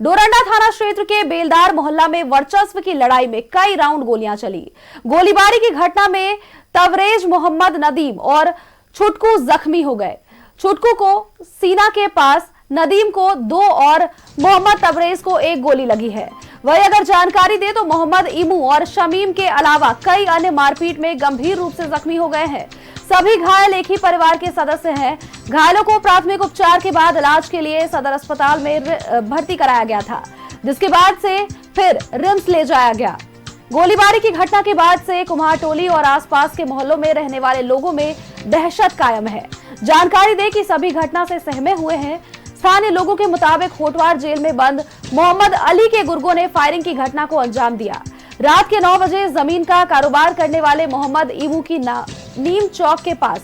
डोरंडा थाना क्षेत्र के बेलदार मोहल्ला में वर्चस्व की लड़ाई में कई राउंड गोलियां चली। गोलीबारी की घटना में तवरेज मोहम्मद नदीम और छुटकू जख्मी हो गए। छुटकू को सीना के पास, नदीम को 2 और मोहम्मद तवरेज को 1 गोली लगी है। वही अगर जानकारी दे तो मोहम्मद इमू और शमीम के अलावा कई अन्य मारपीट में गंभीर रूप से जख्मी हो गए हैं। सभी घायल एक ही परिवार के सदस्य हैं। घायलों को प्राथमिक उपचार के बाद इलाज के लिए सदर अस्पताल में भर्ती कराया गया था, जिसके बाद से फिर रिम्स ले जाया गया। गोलीबारी की घटना के बाद से कुम्हारटोली और आसपास के मोहल्लों में रहने वाले लोगों में दहशत कायम है। जानकारी दे कि सभी घटना से सहमे हुए हैं। स्थानीय लोगों के मुताबिक होटवार जेल में बंद मोहम्मद अली के गुर्गों ने फायरिंग की घटना को अंजाम दिया। रात के 9 बजे जमीन का कारोबार करने वाले मोहम्मद इमू की नीम चौक के पास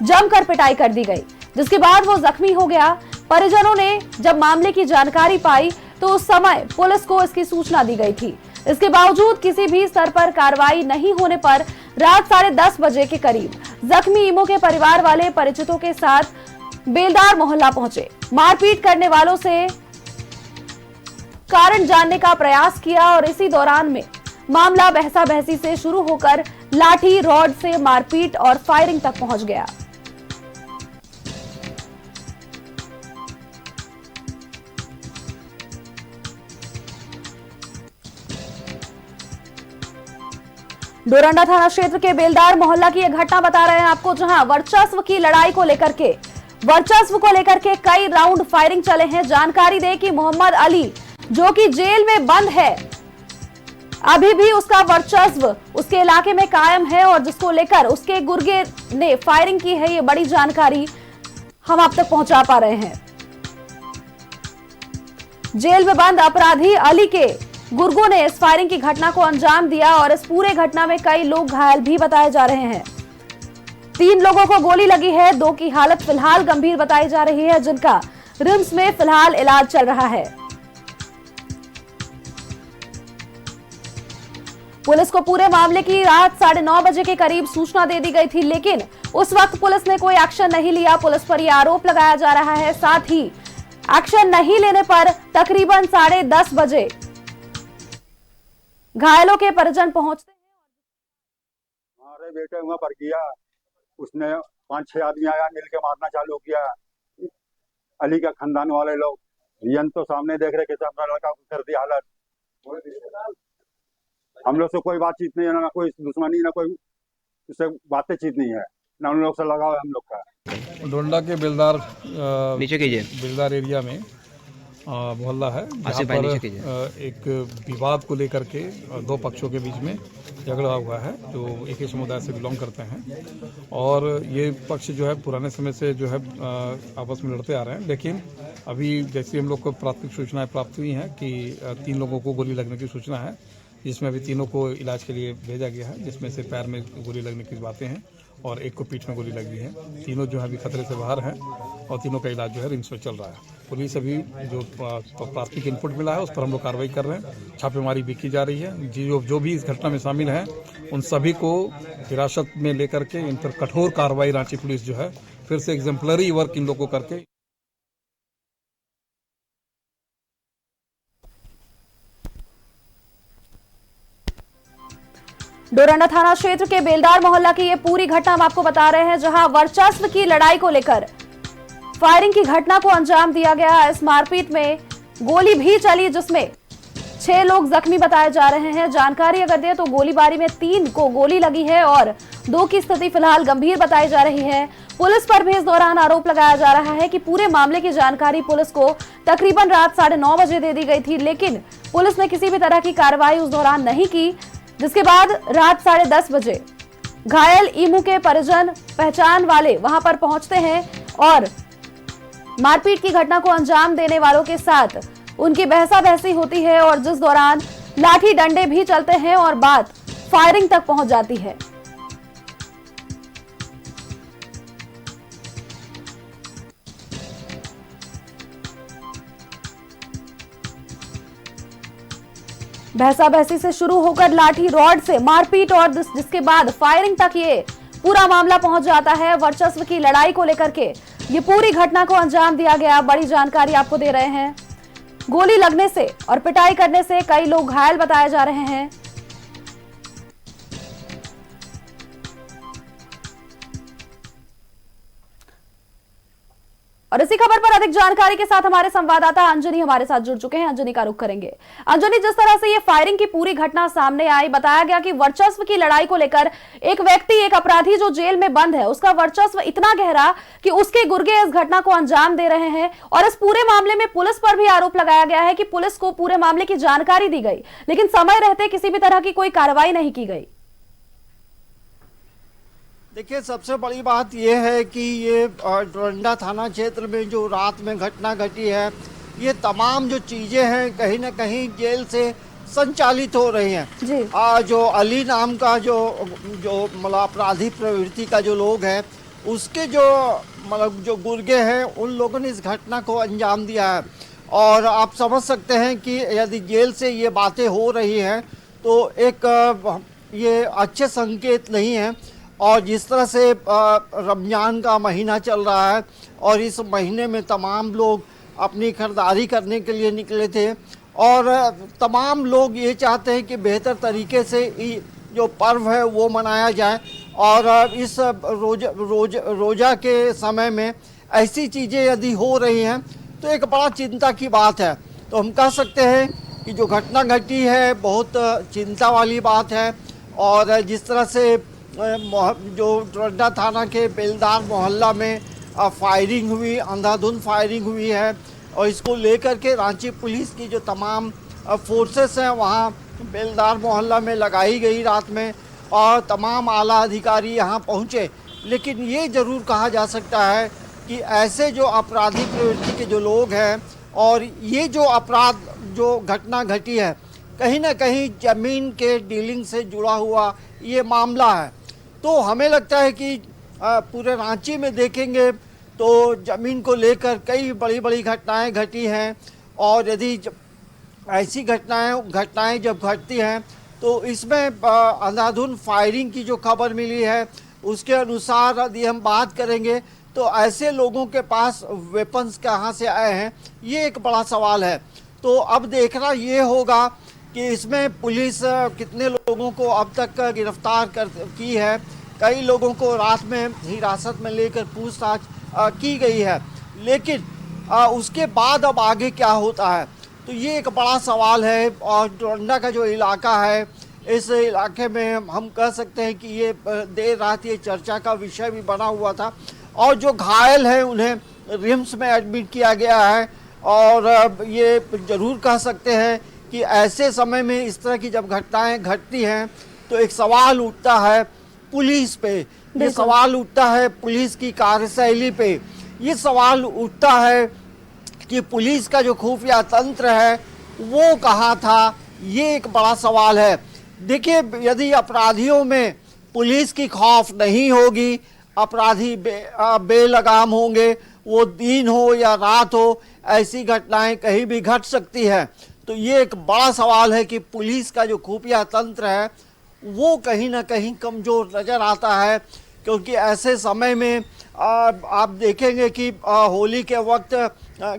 जमकर पिटाई कर दी गई, जिसके बाद वो जख्मी हो गया। परिजनों ने जब मामले की जानकारी पाई तो उस समय पुलिस को इसकी सूचना दी गई थी। इसके बावजूद किसी भी स्तर पर कार्रवाई नहीं होने पर रात 10:30 बजे के करीब जख्मी इमू के परिवार वाले परिचितों के साथ बेलदार मोहल्ला पहुंचे। मारपीट करने वालों से कारण जानने का प्रयास किया और इसी दौरान में मामला बहसा बहसी से शुरू होकर लाठी रॉड से मारपीट और फायरिंग तक पहुंच गया। डोरंडा थाना क्षेत्र के बेलदार मोहल्ला की यह घटना बता रहे हैं आपको, जहां वर्चस्व की लड़ाई को लेकर के कई राउंड फायरिंग चले हैं। जानकारी दे कि मोहम्मद अली जो कि जेल में बंद है, अभी भी उसका वर्चस्व उसके इलाके में कायम है और जिसको लेकर उसके गुर्गे ने फायरिंग की है। ये बड़ी जानकारी हम आप तक पहुंचा पा रहे हैं। जेल में बंद अपराधी अली के गुर्गों ने इस फायरिंग की घटना को अंजाम दिया और इस पूरे घटना में कई लोग घायल भी बताए जा रहे हैं। 3 लोगों को गोली लगी है, 2 की हालत फिलहाल गंभीर बताई जा रही है, जिनका रिम्स में फिलहाल इलाज चल रहा है। पुलिस को पूरे मामले की रात 9:30 बजे के करीब सूचना दे दी गई थी, लेकिन उस वक्त पुलिस ने कोई एक्शन नहीं लिया। पुलिस पर यह आरोप लगाया जा रहा है। साथ ही एक्शन नहीं लेने पर तकरीबन 10:30 बजे घायलों के परिजन पहुंचते हैं। हमारे बेटे वहां पर किया, उसने 5-6 आदमी आया, मिलके मारना चालू किया। अली का खानदान वाले लोग रियन तो सामने देख रहे कैसे अपना लड़का को कर दिया हालत। हम लोग से कोई बातचीत नहीं है, ना कोई दुश्मनी, ना कोई उससे बातचीत नहीं है, ना उन लोग से लगाव है हम लोग का। डोरंडा के बेलदार नीचे कीजिए, बेलदार एरिया में मोहल्ला है, जहाँ पर एक विवाद को लेकर के 2 पक्षों के बीच में झगड़ा हुआ है, जो एक ही समुदाय से बिलोंग करते हैं। और ये पक्ष जो है पुराने समय से जो है आपस में लड़ते आ रहे हैं। लेकिन अभी जैसे हम लोग को प्राथमिक सूचनाएं प्राप्त हुई हैं कि 3 लोगों को गोली लगने की सूचना है, जिसमें अभी 3 को इलाज के लिए भेजा गया है, जिसमें से पैर में गोली लगने की बातें हैं और 1 को पीठ में गोली लगी है। 3 जो है अभी खतरे से बाहर हैं और 3 का इलाज जो है रिम्स में चल रहा है। पुलिस अभी जो प्राथमिक इनपुट मिला है उस पर हम लोग कार्रवाई कर रहे हैं। छापेमारी भी की जा रही है। जो भी इस घटना में शामिल हैं उन सभी को हिरासत में लेकर के इन पर कठोर कार्रवाई रांची पुलिस जो है फिर से एग्जाम्पलरी वर्क इन लोगों को करके। डोरंडा थाना क्षेत्र के बेलदार मोहल्ला की ये पूरी घटना हम आपको बता रहे हैं, जहां वर्चस्व की लड़ाई को लेकर फायरिंग की घटना को अंजाम दिया गया। इस मारपीट में गोली भी चली, जिसमें 6 लोग जख्मी बताए जा रहे हैं। जानकारी अगर दें तो गोलीबारी में 3 को गोली लगी है और 2 की स्थिति फिलहाल गंभीर बताई जा रही है। पुलिस पर भी इस दौरान आरोप लगाया जा रहा है कि पूरे मामले की जानकारी पुलिस को तकरीबन रात 9:30 बजे दे दी गई थी, लेकिन पुलिस ने किसी भी तरह की कार्रवाई उस दौरान नहीं की, जिसके बाद रात 10:30 बजे घायल इमू के परिजन पहचान वाले वहां पर पहुंचते हैं और मारपीट की घटना को अंजाम देने वालों के साथ उनकी बहसा बहसी होती है और जिस दौरान लाठी डंडे भी चलते हैं और बात फायरिंग तक पहुंच जाती है। बहसा बहसी से शुरू होकर लाठी रॉड से मारपीट और जिसके बाद फायरिंग तक ये पूरा मामला पहुंच जाता है। वर्चस्व की लड़ाई को लेकर के ये पूरी घटना को अंजाम दिया गया। बड़ी जानकारी आपको दे रहे हैं। गोली लगने से और पिटाई करने से कई लोग घायल बताए जा रहे हैं। और इसी खबर पर अधिक जानकारी के साथ हमारे संवाददाता अंजनी हमारे साथ जुड़ चुके हैं। अंजनी का रुख करेंगे। अंजनी, जिस तरह से ये फायरिंग की पूरी घटना सामने आई, बताया गया कि वर्चस्व की लड़ाई को लेकर एक व्यक्ति, एक अपराधी जो जेल में बंद है, उसका वर्चस्व इतना गहरा कि उसके गुर्गे इस घटना को अंजाम दे रहे हैं। और इस पूरे मामले में पुलिस पर भी आरोप लगाया गया है कि पुलिस को पूरे मामले की जानकारी दी गई, लेकिन समय रहते किसी भी तरह की कोई कार्रवाई नहीं की गई। देखिए, सबसे बड़ी बात यह है कि ये डोरंडा थाना क्षेत्र में जो रात में घटना घटी है, ये तमाम जो चीज़ें हैं कहीं ना कहीं जेल से संचालित हो रही हैं जी। जो अली नाम का जो मतलब अपराधी प्रवृत्ति का जो लोग हैं, उसके जो मतलब जो गुर्गे हैं, उन लोगों ने इस घटना को अंजाम दिया है। और आप समझ सकते हैं कि यदि जेल से ये बातें हो रही हैं तो एक ये अच्छे संकेत नहीं है। और जिस तरह से रमजान का महीना चल रहा है और इस महीने में तमाम लोग अपनी खरीदारी करने के लिए निकले थे और तमाम लोग ये चाहते हैं कि बेहतर तरीके से जो पर्व है वो मनाया जाए। और इस रोज़ा के समय में ऐसी चीज़ें यदि हो रही हैं तो एक बड़ा चिंता की बात है। तो हम कह सकते हैं कि जो घटना घटी है बहुत चिंता वाली बात है। और जिस तरह से जो डोरंडा थाना के बेलदार मोहल्ला में फायरिंग हुई, अंधाधुंध फायरिंग हुई है, और इसको लेकर के रांची पुलिस की जो तमाम फोर्सेस हैं वहाँ बेलदार मोहल्ला में लगाई गई रात में, और तमाम आला अधिकारी यहाँ पहुँचे। लेकिन ये ज़रूर कहा जा सकता है कि ऐसे जो अपराधी प्रवृत्ति के जो लोग हैं और ये जो अपराध जो घटना घटी है, कहीं ना कहीं ज़मीन के डीलिंग से जुड़ा हुआ ये मामला है। तो हमें लगता है कि पूरे रांची में देखेंगे तो ज़मीन को लेकर कई बड़ी बड़ी घटनाएं घटी हैं। और यदि ऐसी घटनाएं जब घटती हैं तो इसमें अंधाधुंध फायरिंग की जो खबर मिली है उसके अनुसार यदि हम बात करेंगे तो ऐसे लोगों के पास वेपन्स कहाँ से आए हैं, ये एक बड़ा सवाल है। तो अब देखना ये होगा कि इसमें पुलिस कितने लोगों को अब तक गिरफ्तार की है। कई लोगों को रात में हिरासत में लेकर पूछताछ की गई है, लेकिन उसके बाद अब आगे क्या होता है तो ये एक बड़ा सवाल है। और डोरंडा का जो इलाका है, इस इलाके में हम कह सकते हैं कि ये देर रात ये चर्चा का विषय भी बना हुआ था। और जो घायल हैं उन्हें रिम्स में एडमिट किया गया है। और ये ज़रूर कह सकते हैं कि ऐसे समय में इस तरह की जब घटनाएं घटती हैं तो एक सवाल उठता है पुलिस पे, ये सवाल उठता है पुलिस की कार्यशैली पे, ये सवाल उठता है कि पुलिस का जो खुफिया तंत्र है वो कहाँ था, ये एक बड़ा सवाल है। देखिए, यदि अपराधियों में पुलिस की खौफ नहीं होगी, अपराधी बेलगाम होंगे, वो दिन हो या रात हो, ऐसी घटनाएं कहीं भी घट सकती है। तो ये एक बड़ा सवाल है कि पुलिस का जो खुफिया तंत्र है वो कहीं ना कहीं कमज़ोर नज़र आता है। क्योंकि ऐसे समय में आप देखेंगे कि होली के वक्त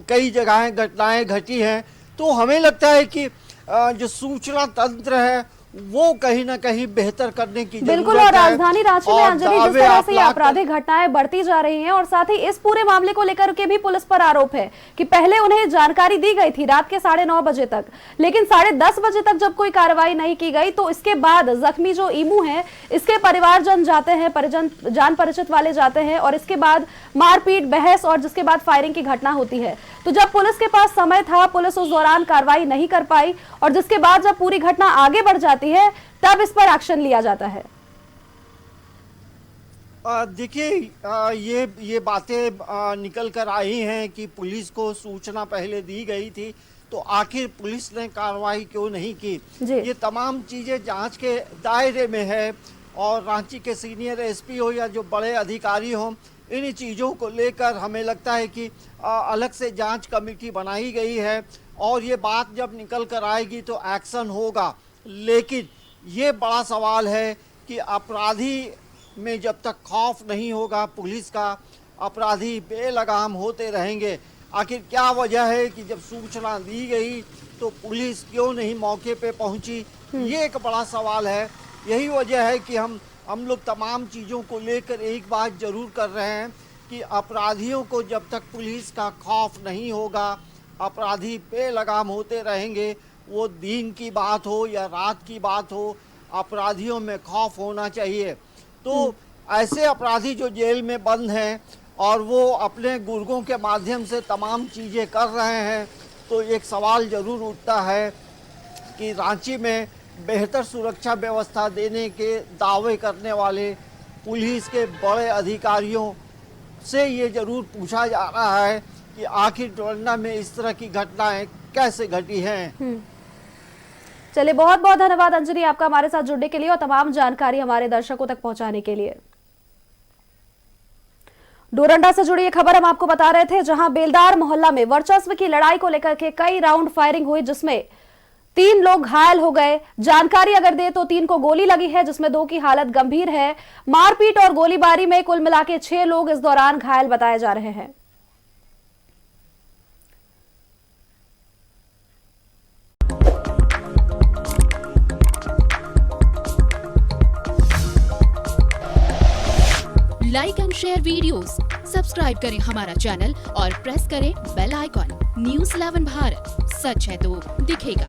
कई जगहें घटनाएं घटी हैं। तो हमें लगता है कि जो सूचना तंत्र है वो कहीं ना कहीं बेहतर करने की जरूरत है। बिल्कुल। और राजधानी रांची में अंजलि, जिस तरह से ये आपराधिक घटनाएं बढ़ती जा रही हैं और साथ ही इस पूरे मामले को लेकर के भी पुलिस पर आरोप है कि पहले उन्हें जानकारी दी गई थी रात के 9:30 बजे तक, लेकिन 10:30 बजे तक जब कोई कार्रवाई नहीं की गई तो इसके बाद जख्मी जो ईमू है इसके परिवारजन जाते हैं, परिजन जान परिचित वाले जाते हैं, और इसके बाद मारपीट, बहस और जिसके बाद फायरिंग की घटना होती है। तो जब पुलिस के पास समय था, पुलिस उस दौरान कार्रवाई नहीं कर पाई, और जिसके बाद जब पूरी घटना आगे बढ़ जाती है तब इस पर एक्शन लिया जाता है। देखिए, ये बातें निकल कर आई हैं कि पुलिस को सूचना पहले दी गई थी, तो आखिर पुलिस ने कार्रवाई क्यों नहीं की। ये तमाम चीज़ें जांच के दायरे में है। और रांची के सीनियर एसपी हो या जो बड़े अधिकारी हों, इन चीज़ों को लेकर हमें लगता है कि अलग से जांच कमेटी बनाई गई है और ये बात जब निकल कर आएगी तो एक्शन होगा। लेकिन ये बड़ा सवाल है कि अपराधी में जब तक खौफ नहीं होगा पुलिस का, अपराधी बेलगाम होते रहेंगे आखिर क्या वजह है कि जब सूचना दी गई तो पुलिस क्यों नहीं मौके पे पहुंची, ये एक बड़ा सवाल है। यही वजह है कि हम लोग तमाम चीज़ों को लेकर एक बात जरूर कर रहे हैं कि अपराधियों को जब तक पुलिस का खौफ नहीं होगा, अपराधी बेलगाम होते रहेंगे। वो दिन की बात हो या रात की बात हो, अपराधियों में खौफ होना चाहिए। तो ऐसे अपराधी जो जेल में बंद हैं और वो अपने गुर्गों के माध्यम से तमाम चीज़ें कर रहे हैं, तो एक सवाल ज़रूर उठता है कि रांची में बेहतर सुरक्षा व्यवस्था देने के दावे करने वाले पुलिस के बड़े अधिकारियों से ये ज़रूर पूछा जा रहा है कि आखिर डोरंडा में इस तरह की घटनाएं कैसे घटी हैं। चलिए, बहुत बहुत धन्यवाद अंजनी आपका हमारे साथ जुड़ने के लिए और तमाम जानकारी हमारे दर्शकों तक पहुंचाने के लिए। डोरंडा से जुड़ी ये खबर हम आपको बता रहे थे, जहां बेलदार मोहल्ला में वर्चस्व की लड़ाई को लेकर के कई राउंड फायरिंग हुई, जिसमें 3 लोग घायल हो गए। जानकारी अगर दे तो 3 को गोली लगी है, जिसमें 2 की हालत गंभीर है। मारपीट और गोलीबारी में कुल मिला के 6 लोग इस दौरान घायल बताए जा रहे हैं। Like and share videos, subscribe करें हमारा चैनल और प्रेस करें बेल आइकॉन। न्यूज़ 11 भारत, सच है तो दिखेगा।